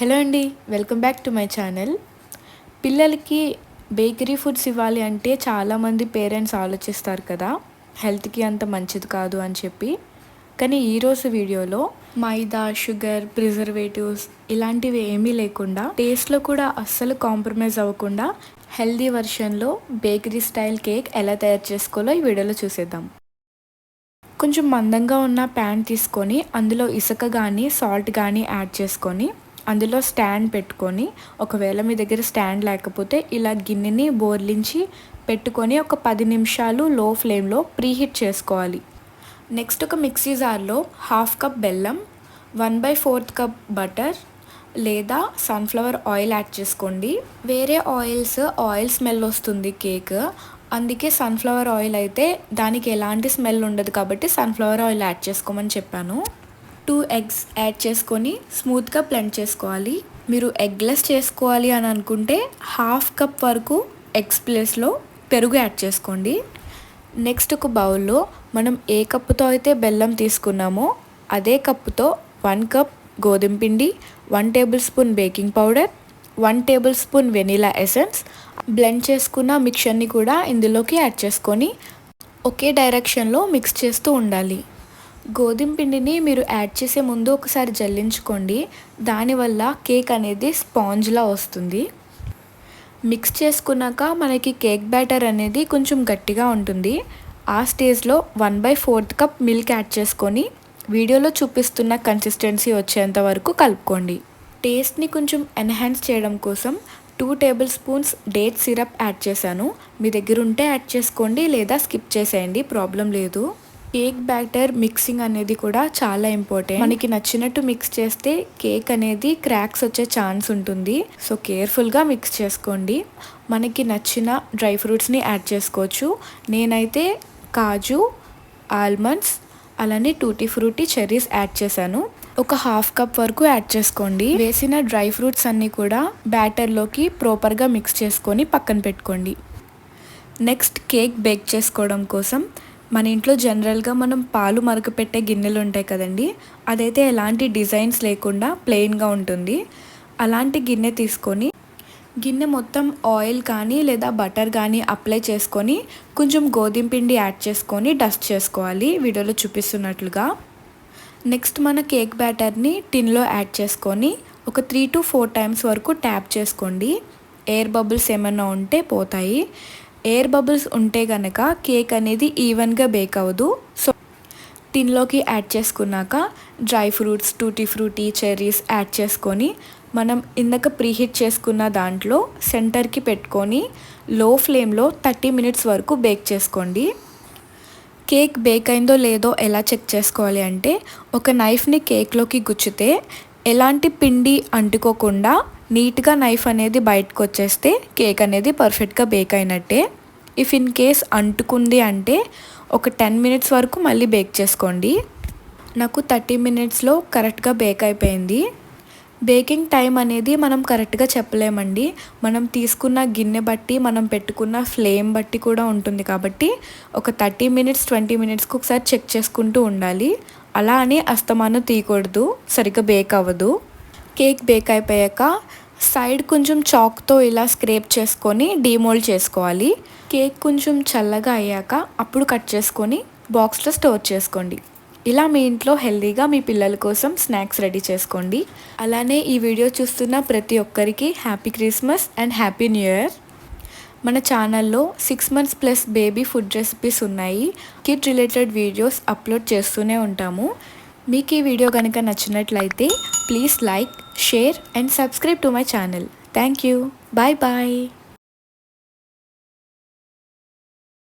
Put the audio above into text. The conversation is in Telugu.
హలో అండి, welcome back to my channel. పిల్లలకి బేకరీ ఫుడ్స్ ఇవ్వాలి అంటే చాలామంది పేరెంట్స్ ఆలోచిస్తారు కదా, హెల్త్కి అంత మంచిది కాదు అని చెప్పి. కానీ ఈరోజు వీడియోలో మైదా, షుగర్, ప్రిజర్వేటివ్స్ ఇలాంటివి ఏమీ లేకుండా, టేస్ట్లో కూడా అస్సలు కాంప్రమైజ్ అవ్వకుండా హెల్దీ వర్షన్లో బేకరీ స్టైల్ కేక్ ఎలా తయారు చేసుకోవాలో ఈ వీడియోలో చూసేద్దాం. కొంచెం మందంగా ఉన్న ప్యాన్ తీసుకొని అందులో ఇసుక కానీ సాల్ట్ కానీ యాడ్ చేసుకొని అందులో స్టాండ్ పెట్టుకొని, ఒకవేళ మీ దగ్గర స్టాండ్ లేకపోతే ఇలా గిన్నెని బోర్లించి పెట్టుకొని ఒక 10 నిమిషాలు లో ఫ్లేమ్లో ప్రీహీట్ చేసుకోవాలి. నెక్స్ట్ ఒక మిక్సీ జార్లో 1/2 కప్ బెల్లం, 1/4 కప్ బటర్ లేదా సన్ఫ్లవర్ ఆయిల్ యాడ్ చేసుకోండి. వేరే ఆయిల్ స్మెల్ వస్తుంది కేక్, అందుకే సన్ఫ్లవర్ ఆయిల్ అయితే దానికి ఎలాంటి స్మెల్ ఉండదు కాబట్టి సన్ఫ్లవర్ ఆయిల్ యాడ్ చేసుకోమని చెప్పాను. 2 ఎగ్స్ యాడ్ చేసుకొని స్మూత్గా బ్లెండ్ చేసుకోవాలి. మీరు ఎగ్లెస్ చేసుకోవాలి అని అనుకుంటే 1/2 కప్ వరకు ఎగ్స్ ప్లేస్లో పెరుగు యాడ్ చేసుకోండి. నెక్స్ట్ ఒక బౌల్లో మనం ఏ కప్పుతో అయితే బెల్లం తీసుకున్నామో అదే కప్పుతో 1 కప్ గోధుమ పిండి, 1 table spoon baking powder, 1 table spoon vanilla essence, blend చేసుకున్న మిక్చర్ని కూడా ఇందులోకి యాడ్ చేసుకొని ఒకే డైరెక్షన్లో మిక్స్ చేస్తూ ఉండాలి. గోధుమ పిండిని మీరు యాడ్ చేసే ముందు ఒకసారి జల్లించుకోండి, దానివల్ల కేక్ అనేది స్పాంజ్లా వస్తుంది. మిక్స్ చేసుకున్నాక మనకి కేక్ బ్యాటర్ అనేది కొంచెం గట్టిగా ఉంటుంది. ఆ స్టేజ్లో 1/4 కప్ మిల్క్ యాడ్ చేసుకొని వీడియోలో చూపిస్తున్న కన్సిస్టెన్సీ వచ్చేంత వరకు కలుపుకోండి. టేస్ట్ని కొంచెం ఎన్హాన్స్ చేయడం కోసం 2 table spoons date syrup add చేశాను. మీ దగ్గర ఉంటే యాడ్ చేసుకోండి, లేదా స్కిప్ చేసేయండి, ప్రాబ్లం లేదు. కేక్ బ్యాటర్ మిక్సింగ్ అనేది కూడా చాలా ఇంపార్టెంట్. మనకి నచ్చినట్టు మిక్స్ చేస్తే కేక్ అనేది క్రాక్స్ వచ్చే ఛాన్స్ ఉంటుంది. సో కేర్ఫుల్గా మిక్స్ చేసుకోండి. మనకి నచ్చిన డ్రై ఫ్రూట్స్ని యాడ్ చేసుకోవచ్చు. నేనైతే కాజు, ఆల్మండ్స్, అలానే టూటీ ఫ్రూటీ, చెర్రీస్ యాడ్ చేశాను. ఒక 1/2 కప్ వరకు యాడ్ చేసుకోండి. వేసిన డ్రై ఫ్రూట్స్ అన్నీ కూడా బ్యాటర్లోకి ప్రాపర్గా మిక్స్ చేసుకొని పక్కన పెట్టుకోండి. నెక్స్ట్ కేక్ బేక్ చేసుకోవడం కోసం మన ఇంట్లో జనరల్గా మనం పాలు మరగపెట్టే గిన్నెలు ఉంటాయి కదండి, అదైతే ఎలాంటి డిజైన్స్ లేకుండా ప్లెయిన్గా ఉంటుంది. అలాంటి గిన్నె తీసుకొని గిన్నె మొత్తం ఆయిల్ కానీ లేదా బటర్ కానీ అప్లై చేసుకొని కొంచెం గోధుమ పిండి యాడ్ చేసుకొని డస్ట్ చేసుకోవాలి, వీడియోలో చూపిస్తున్నట్లుగా. నెక్స్ట్ మన కేక్ బ్యాటర్ని టిన్లో యాడ్ చేసుకొని ఒక 3 to 4 టైమ్స్ వరకు ట్యాప్ చేసుకోండి. ఎయిర్ బబుల్స్ ఏమైనా ఉంటే పోతాయి. ఎయిర్ బబుల్స్ ఉంటే కనుక కేక్ అనేది ఈవెన్గా బేక్ అవ్వదు. సో టిన్లోకి యాడ్ చేసుకున్నాక dry fruits, tutti frutti, cherries add చేసుకొని మనం ఇందాక ప్రీహీట్ చేసుకున్న దాంట్లో సెంటర్కి పెట్టుకొని లో ఫ్లేమ్లో 30 మినిట్స్ వరకు బేక్ చేసుకోండి. కేక్ బేక్ అయిందో లేదో ఎలా చెక్ చేసుకోవాలి అంటే, ఒక నైఫ్ని కేక్లోకి గుచ్చితే ఎలాంటి పిండి అంటుకోకుండా నీట్గా నైఫ్ అనేది బయటకు వచ్చేస్తే కేక్ అనేది పర్ఫెక్ట్గా బేక్ అయినట్టే. ఇఫ్ ఇన్ కేస్ అంటుకుంది అంటే ఒక 10 మినిట్స్ వరకు మళ్ళీ బేక్ చేసుకోండి. నాకు 30 మినిట్స్లో కరెక్ట్గా బేక్ అయిపోయింది. బేకింగ్ టైం అనేది మనం కరెక్ట్గా చెప్పలేమండి, మనం తీసుకున్న గిన్నె బట్టి, మనం పెట్టుకున్న ఫ్లేమ్ బట్టి కూడా ఉంటుంది. కాబట్టి ఒక 30 మినిట్స్ 20 మినిట్స్కి ఒకసారి చెక్ చేసుకుంటూ ఉండాలి. అలా అని అస్తమానం తీయకూడదు, సరిగ్గా బేక్ అవ్వదు. కేక్ బేక్ అయిపోయాక సైడ్ కొంచెం చాక్తో ఇలా స్క్రేప్ చేసుకొని డీమోల్డ్ చేసుకోవాలి. కేక్ కొంచెం చల్లగా అయ్యాక అప్పుడు కట్ చేసుకొని బాక్స్లో స్టోర్ చేసుకోండి. ఇలా మీ ఇంట్లో హెల్తీగా మీ పిల్లల కోసం స్నాక్స్ రెడీ చేసుకోండి. అలానే ఈ వీడియో చూస్తున్న ప్రతి ఒక్కరికి happy Christmas and happy new year. మన ఛానల్లో 6 months plus baby food recipes ఉన్నాయి. కిడ్ రిలేటెడ్ వీడియోస్ అప్లోడ్ చేస్తూనే ఉంటాము. మీకు ఈ వీడియో కనుక నచ్చినట్లయితే please like, share and subscribe to my channel. Thank you. Bye bye.